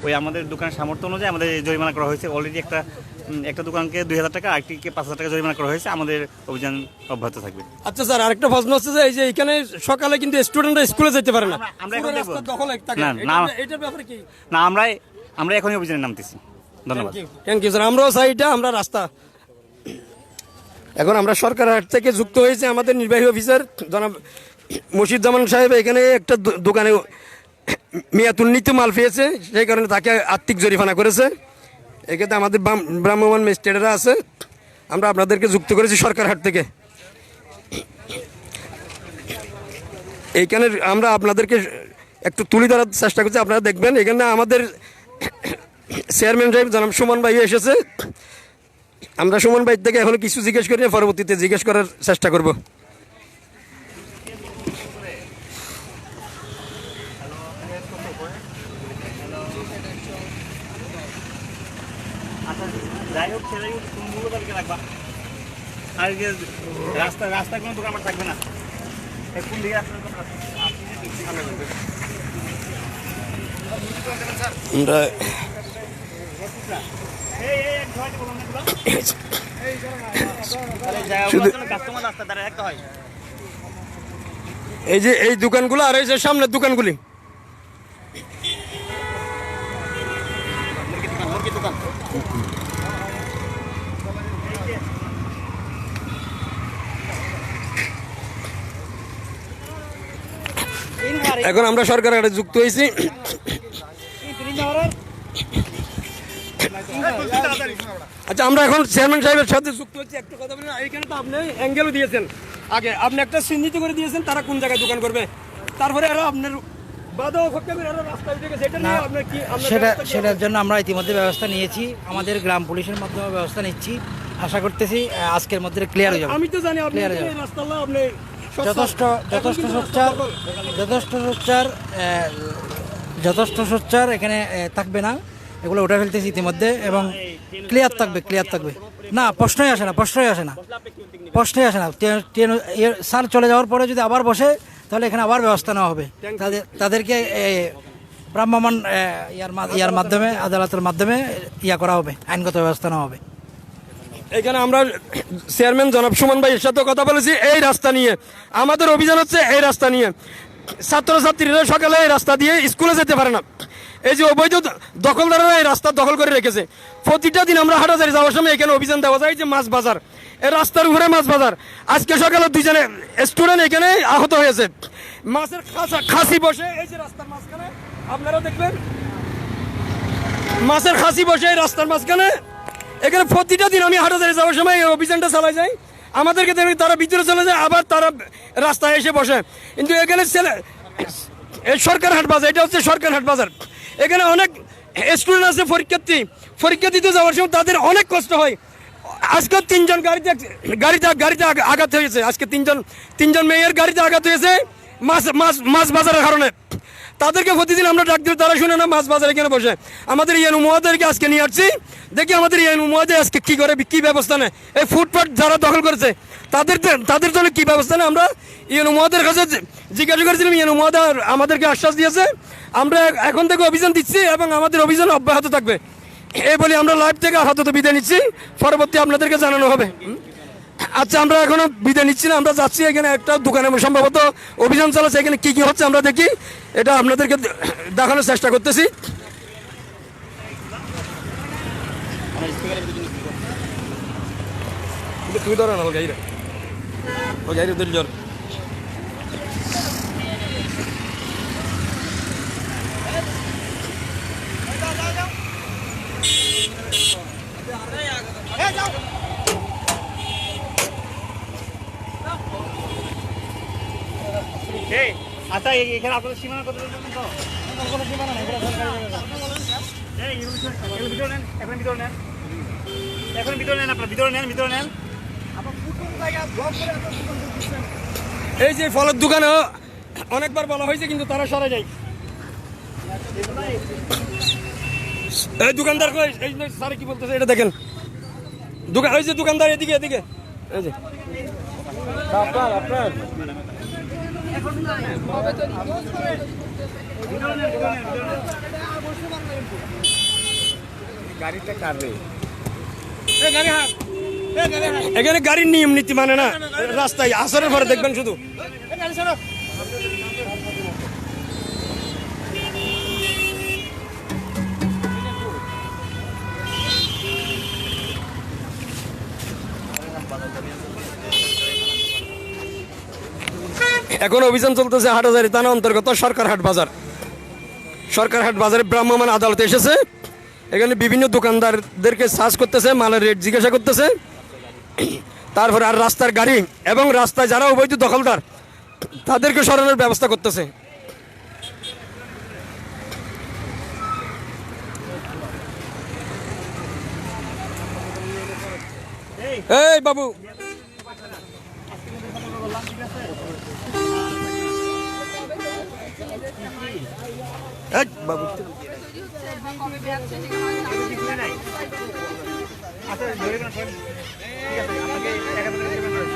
ওই আমাদের দোকানের সামর্থ্য অনুযায়ী আমাদের জরিমানা করা হয়েছে। অলরেডি একটা দোকানকে 2000 টাকা, আরেকটিকে 5000 টাকা জরিমানা করা হয়েছে। আমাদের অভিযান অব্যাহত থাকবে। আচ্ছা স্যার, আরেকটা প্রশ্ন হচ্ছে যে এই যে এখানে সকালে কিন্তু স্টুডেন্টরা স্কুলে যেতে পারে না, আমরা এখন দেখব। এটার ব্যাপারে কি? না, আমরা এখনই অভিযানে নামতেছি। ধন্যবাদ। Thank you sir. আমরাও চাই এটা, আমরা রাস্তা। এখন আমরা সরকার হাট থেকে যুক্ত হয়েছে আমাদের নির্বাহী অফিসার জনাব মুর্শিদুজ্জামান সাহেব এখানে একটা দোকানে মেয়াদুন্নীত মাল পেয়েছে, সেই কারণে তাকে আর্থিক জরিমানা করেছে। এক্ষেত্রে আমাদের ভ্রাম্যমাণ ম্যাজিস্ট্রেটরা আছে, আমরা আপনাদেরকে যুক্ত করেছি সরকার হাট থেকে। এইখানে আমরা আপনাদেরকে একটু তুলে ধরার চেষ্টা করছি, আপনারা দেখবেন। এখানে আমাদের চেয়ারম্যান সাহেব জনাব সুমন ভাই এসেছে। আমরা সুমন ভাই থেকে এখন কিছু জিজ্ঞেস করি, পরবর্তীতে জিজ্ঞেস করার চেষ্টা করব। যাই হোক, সেটাই মূল্য তালিকা রাখবা। আর রাস্তায় কোনো দোকান থাকবে না। কোন দিকে আমরা এই যে এই দোকানগুলো আর এই যে সামনের দোকানগুলি, এখন আমরা সরকারের সাথে যুক্ত হয়েছি। আচ্ছা, আমরা এখন চেয়ারম্যান সাহেবের সাথে যুক্ত হচ্ছি। একটা কথা বলি, এইখানে তো আপনি অ্যাঙ্গেলও দিয়েছেন, আগে আপনি একটা চিহ্নিত করে দিয়েছেন তারা কোন জায়গায় দোকান করবে, তারপরে আরো আপনার সেটার জন্য আমরা ইতিমধ্যে ব্যবস্থা নিয়েছি, আমাদের গ্রাম পুলিশের মাধ্যমে ব্যবস্থা নিচ্ছি। আশা করতেছি আজকের মধ্যে ক্লিয়ার হয়ে যাবে। আমি তো জানি ক্লিয়ার হয়ে যাবে, যথেষ্ট সোচ্চার এখানে থাকবে না, এগুলো উঠে ফেলতেছি ইতিমধ্যে এবং ক্লিয়ার থাকবে। না, প্রশ্নই আসে না। স্যার চলে যাওয়ার পরে যদি আবার বসে, তাহলে এখানে আবার ব্যবস্থা নেওয়া হবে। তাদেরকে ভ্রাম্যমাণ ইয়ার মাধ্যমে, আদালতের মাধ্যমে করা হবে, আইনগত ব্যবস্থা নেওয়া হবে। এখানে আমরা চেয়ারম্যান জনাব সুমন ভাইয়ের সাথে কথা বলেছি এই রাস্তা নিয়ে। আমাদের অভিযান হচ্ছে এই রাস্তা নিয়ে। ছাত্রছাত্রীরা সকালে এই রাস্তা দিয়ে স্কুলে যেতে পারে না। এই যে অবৈধ দখলদাররা এই রাস্তা দখল করে রেখেছে। প্রতিটা দিন আমরা হাটাজারি যাওয়ার সময় এখানে অভিযান দেওয়া যায় যে মাছ বাজার, এই রাস্তার উপরে মাছ বাজার। আজকে সকালে 2 জনে স্টুডেন্ট এখানে আহত হয়েছে। মাছের খাসি বসে এই যে রাস্তার মাঝখানে, আপনারা দেখবেন মাছের খাসি বসে এই রাস্তার মাঝখানে। এখানে প্রতিটা দিন আমি হাটাজারি যাওয়ার সময় এই অভিযানটা চালাই যাই। আমাদেরকে দেখে তারা ভিতরে চলে যায়, আবার তারা রাস্তায় এসে বসে। কিন্তু এখানে এই সরকার হাট বাজার, এটা হচ্ছে সরকার হাট বাজার। এখানে অনেক স্টুডেন্ট আছে, পরীক্ষা দিতে যাওয়ার সময় তাদের অনেক কষ্ট হয়। আজকে 3 জন গাড়িতে আঘাত হয়েছে। আজকে 3 জন মেয়ের গাড়িতে আঘাত হয়েছে মাছ বাজারের কারণে। তাদেরকে প্রতিদিন আমরা ডাক দিই, তারা শুনে না, মাছ বাজারে এখানে বসে। আমাদের ইয়ানু মহাদেরকে আজকে নিয়ে আসছি, দেখি আমাদের ইয়ানু মহাদে আজকে কি করে, কি ব্যবস্থা নেয়। এই ফুটপাথ যারা দখল করেছে তাদের জন্য কি ব্যবস্থা নেয়। আমরা ইয়ানু মহাদের কাছে জিজ্ঞাসা করেছিলাম, ইয়ানু মহাদা আমাদেরকে আশ্বাস দিয়েছে আমরা এখন থেকে অভিযান দিচ্ছি এবং আমাদের অভিযান অব্যাহত থাকবে। এই বলে আমরা লাইভ থেকে আপাতত বিদায় নিচ্ছি, পরবর্তী আপনাদেরকে জানানো হবে। আচ্ছা, আমরা এখনো বিদায় নিচ্ছি না, আমরা যাচ্ছি। এখানে একটা দোকানে সম্ভবত অভিযান চালাচ্ছে, এখানে কি কি হচ্ছে আমরা দেখি, এটা আপনাদেরকে দেখানোর চেষ্টা করতেছি। তুই ধরো না, গাড়ি জ্বর। আচ্ছা, এখানে আপনাদের সীমানা কত? কোনো সীমানা নেই, ভিতরে নেন, আপনার ভিতরে নেন। এই যে ফলের দোকানে অনেকবার বলা হয়েছে, কিন্তু তারা সরে যায়। এই দোকানদার এই স্যার কি বলতেছে এটা দেখেন। ওই যে দোকানদার এদিকে এই যে আপনার এখানে গাড়ির নিয়ম নীতি মানে না, রাস্তায় আসরের পরে দেখবেন শুধু। এখন অভিযান চলতেছে হাটহাজারী থানা অন্তর্গত সরকারহাট বাজার। সরকারহাট বাজারে ভ্রাম্যমাণ আদালত এসেছে। এখানে বিভিন্ন দোকানদারদেরকে সার্চ করতেছে, মালের রেট জিজ্ঞাসা করতেছে। তারপরে আর রাস্তার গাড়ি এবং রাস্তায় যারা অবৈধ দখলদার তাদেরকে সরানোর ব্যবস্থা করতেছে। এই বাবু, এই বাবু, আচ্ছা জরিমানা করেন, ঠিক আছে, আপনাকে 1000 টাকা জরিমানা করেন।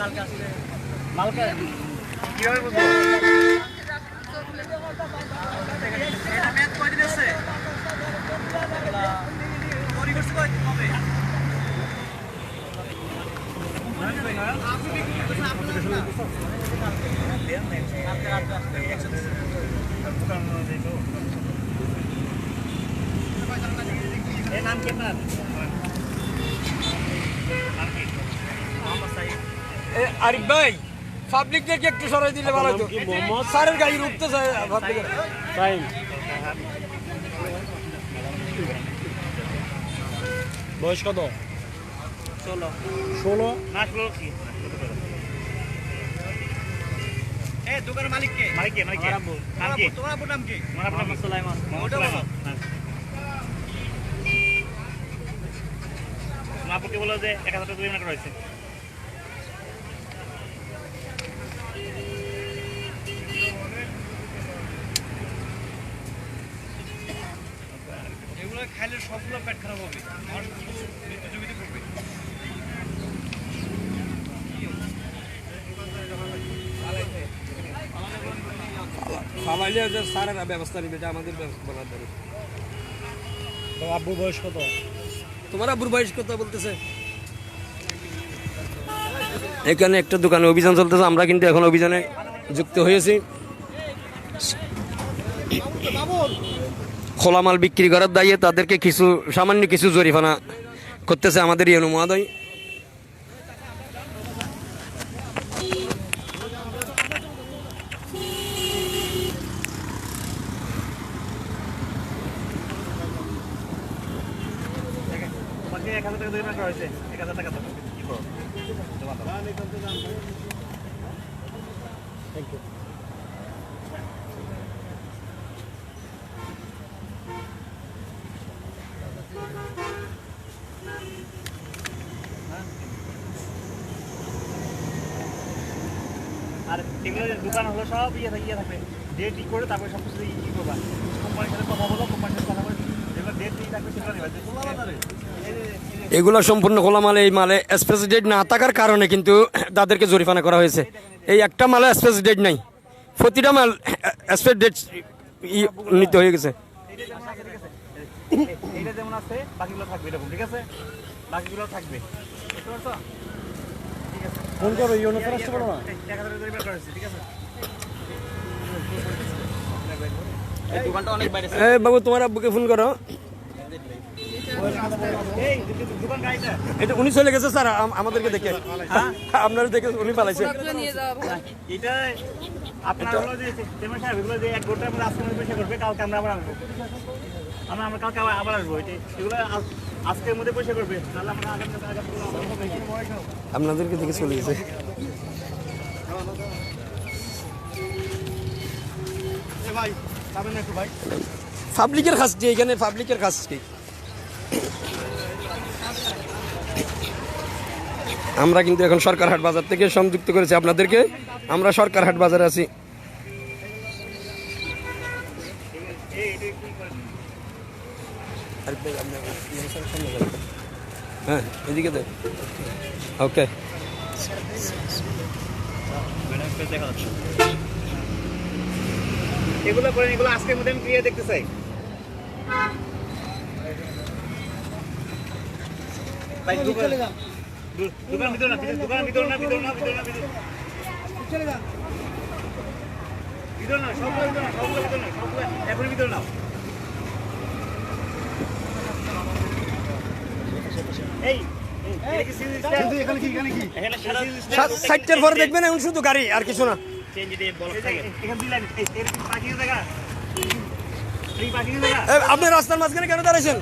কালকে আসলে মালকা কিভাবে বুঝবো? এটা মেয়াদ কয়দিন আছে? এর নাম কি আপনার? আরিফ ভাই, পাবলিকদেরকে একটু সরাই দিলে ভালো হতো। স্যারের গাড়ি উঠতে চায় পাবলিকের। বয়স কত? 16। না 16 কি? এই দোকানের মালিক কে? মালিক কে? নাম কি? তোমার আপুর নাম কি? আমার আপুর নাম সুলাইমান। সুলাইমান। তোমার আপুকে বলো যে 1000 টাকা জরিমানা করা হয়েছে। এগুলো খাইলে সবগুলো পেট খারাপ হবে, আর মৃত্যুজীবিত করবে। ফালাইলে যে স্যারেরা ব্যবস্থা নেবে, এটা আমাদের বলার দরকার। তো আব্বু বয়স কত? তোমার আব্বুর বয়স কত বলতেছে? এখানে একটা দোকানে অভিযান চলতেছে, আমরা কিন্তু এখন অভিযানে যুক্ত হয়েছি। খোলা মাল বিক্রি করার দায়ে তাদেরকে সামান্য কিছু জরিমানা করতেছে আমাদের ইউনো মহোদয়। তোমাকে 1000 টাকা জরিমানা করা হয়েছে। 1000 টাকা দাও, কি করো? জমা দাও। Thank you. আর এগুলো দোকান হলো সব ইয়ে থাকবে, ডেট ই করে তারপরে সব কিছু ই করবা। কোম্পানির সাথে কথা বলো, কোম্পানির সাথে কথা বলে যেগুলো ডেট ই থাকবে সেগুলো নেবা। এগুলো সম্পূর্ণ খোলা মালে, এই মালে স্পেস ডেট না থাকার কারণে কিন্তু তাদেরকে জরিমানা করা হয়েছে। এই একটা মালে স্পেস ডেট নাই, প্রতিটা মাল স্পেস ডেট নিতে হয়ে গেছে। এইটা যেমন আছে বাকিগুলো থাকবে এরকম, ঠিক আছে? বাকিগুলো থাকবে, বুঝতে পারছো? ঠিক আছে, ফোন করো, ইউনো ফেরত করো না। 1000 টাকা জরিমানা করা হয়েছে, ঠিক আছে? এই দোকানটা অনেক বাইরে। এই বাবু, তোমার আব্বুকে ফোন করো। এই দোকান গাড়িটা এটা উনি চলে গেছে স্যার, আমাদেরকে দেখে। আপনারা দেখে উনি পালাইছে। এটা আপনার হলো যে চেয়ারম্যান সাহেব, এগুলো যে 1 ঘন্টার মধ্যে আজকে পয়সা করবে, কালকে আমরা আবার আসবো। আমরা কালকে আবার আসবো। এগুলো আজকের মধ্যে পয়সা করবে, তাহলে আমরা আপনাদেরকে দেখে চলে গেছে। ভাই যাবেন না একটু ভাই? পাবলিকের কাজ কি এখানে? পাবলিকের কাজ কি? আমরা কিন্তু এখন সরকারহাট বাজার থেকে সংযুক্ত করেছি আপনাদেরকে। আমরা সরকারহাট বাজারে আছি। হ্যাঁ, এদিকে দেখ। ওকে, দেখা যাচ্ছে। এগুলো করেন, এগুলো আজকের মধ্যে আমি ক্লিয়ার দেখতে চাই। ভাই দোকান ভিতর না, দোকান ভিতর না, ভিতর না, ভিতর না, ভিতর না, সবগুলো ভিতর না, সবগুলো ভিতর না, সবগুলো এখনই ভিতর নাও। এই এখানে কি সাইডটার পরে দেখবেন এখন শুধু গাড়ি আর কিছু না। আপনি রাস্তার মাঝখানে কেন দাঁড়াইছেন?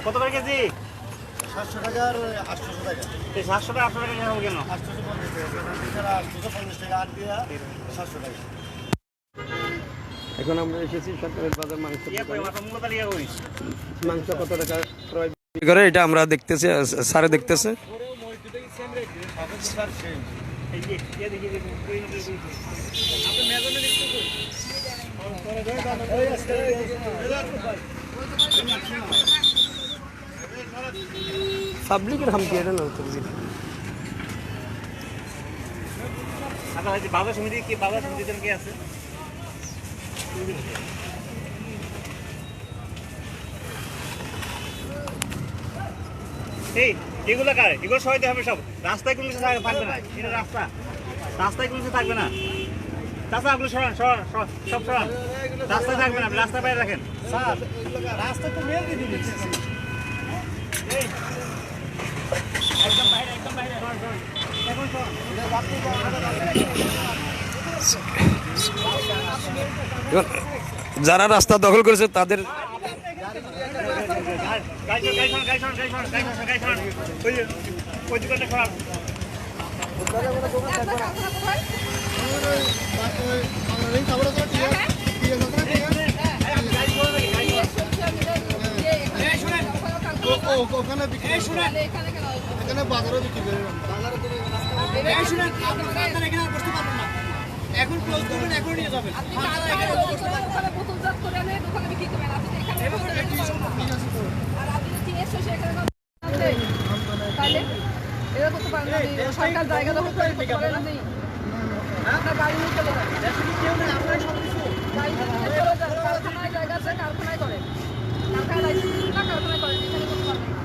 কত করে কেজি? 700 টাকা আর 800 টাকা। 700 টাকা 800 টাকা কেন? 850 টাকা, 850 টাকা আর দিয়া 700 টাকা। এখন আমরা এসেছি সরকারের বাজার মাংস মাংস কত টাকা ক্রয় করে এটা আমরা দেখতেছি, স্যারে দেখতেছে। পাবলিকের হাম কি এটা না বাজার সমিতি কি, বাজার সমিতিতে কে আছে? এই এগুলো কার? এগুলো সবাই হবে সব। রাস্তায় কোনো কিছু থাকবে না, এটা রাস্তা, রাস্তায় কোনো কিছু থাকবে না। চাচা আপনি সরান, সরান, সব সরান, রাস্তায় থাকবে না, আপনি রাস্তার বাইরে রাখেন। স্যার রাস্তা তো মেল দিয়ে দিবি। একদম বাইরে, একদম বাইরে। এখন সরান। যারা রাস্তা দখল করেছে তাদের ওখানে বিক্রি, এখানে বাজারে বিক্রি করে। এখন ক্লোজ করবেন, এখন নিয়ে যাবেন। সরকার জায়গা দখল করে করতে পারে না, নেই আপনার গাড়ি নিয়ে চলে যান, গাড়ি নিয়ে চলে যান, কারখানায় জায়গা আছে, কারখানায় করেন, কারখানায় লাইসেন্স না, কারখানায় করেন, এখানে করতে পারবেন না।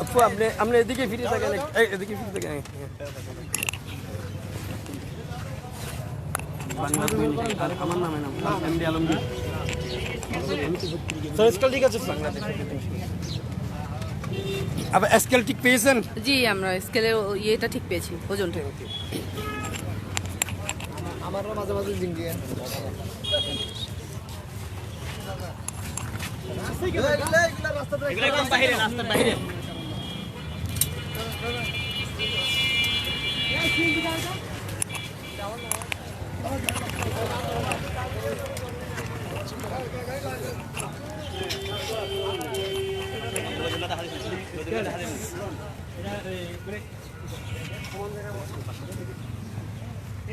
আপু আপনি এদিকে ফিরে থাকেন, এদিকে ফিরে থাকেন। আমার নামে নাম এমডি আলমগীর। ঠিক আছে, আবার স্কেল ঠিক পেয়েছেন? জি, আমরা স্কেলের ইয়েটা ঠিক পেয়েছি, ওজনটা। আমারও মাঝে মাঝে জিঙ্গি একদম বাইরে, রাস্তার বাইরে।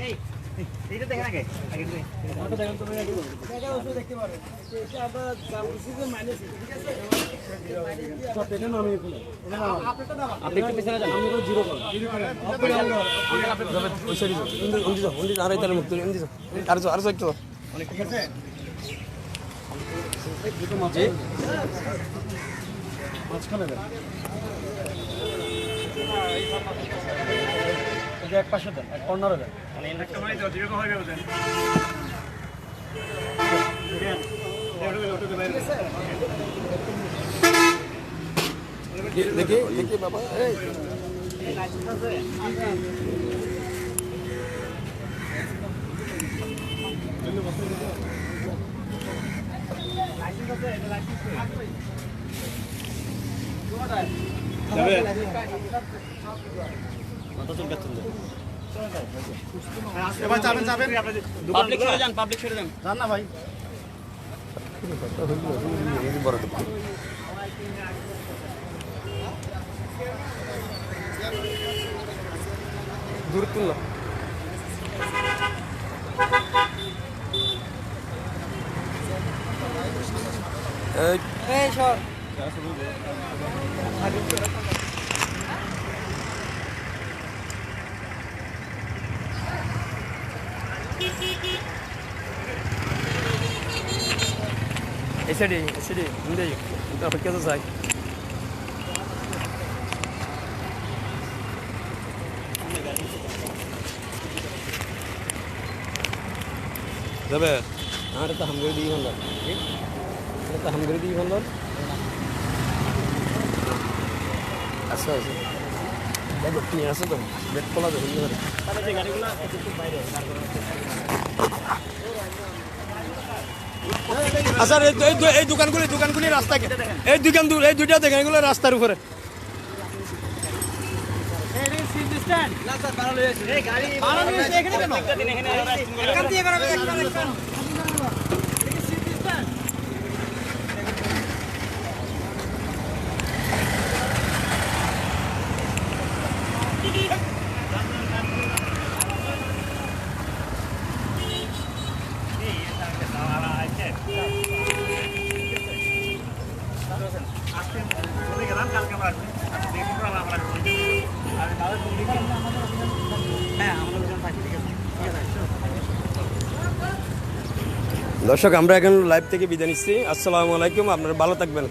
এই এইটা দেখেন আগে আগে দেখেন। আপনি একটু পিছনে যান আমি জিরো করব ওই সাইডে যাও উন্দি আর তার মুক্ত উন্দি যাও আর যাও একটু অনেক ঠিক আছে জি মাঝখানে দেন এটা এক পাশে দেন এক কর্নারে দেন মানে একটা মানে তো যেরকম হবে ওদের দেখি দেখি বাবা এই এবার যাবেন যাবেন পাবলিক ছেড়ে যান পাবলিক ছেড়ে যান যান না ভাই দূর তুললো এই সর এসডি ইন্দে তারপর কেন যাই যাবে আর তো হাম করে দিই বন্ধ তো হাম করে দিই বন্ধ আচ্ছা আচ্ছা দেখো নিয়ে আসো তো বেড খোলা দেবো তাহলে যে গাড়িগুলো একটু বাইরে দাঁড় করানো আচ্ছা এই দোকানগুলি রাস্তা এই দুইটা দেখেন এগুলো রাস্তার উপরে দর্শক আমরা এখন লাইভ থেকে বিদায় নিচ্ছি আসসালামু আলাইকুম আপনারা ভালো থাকবেন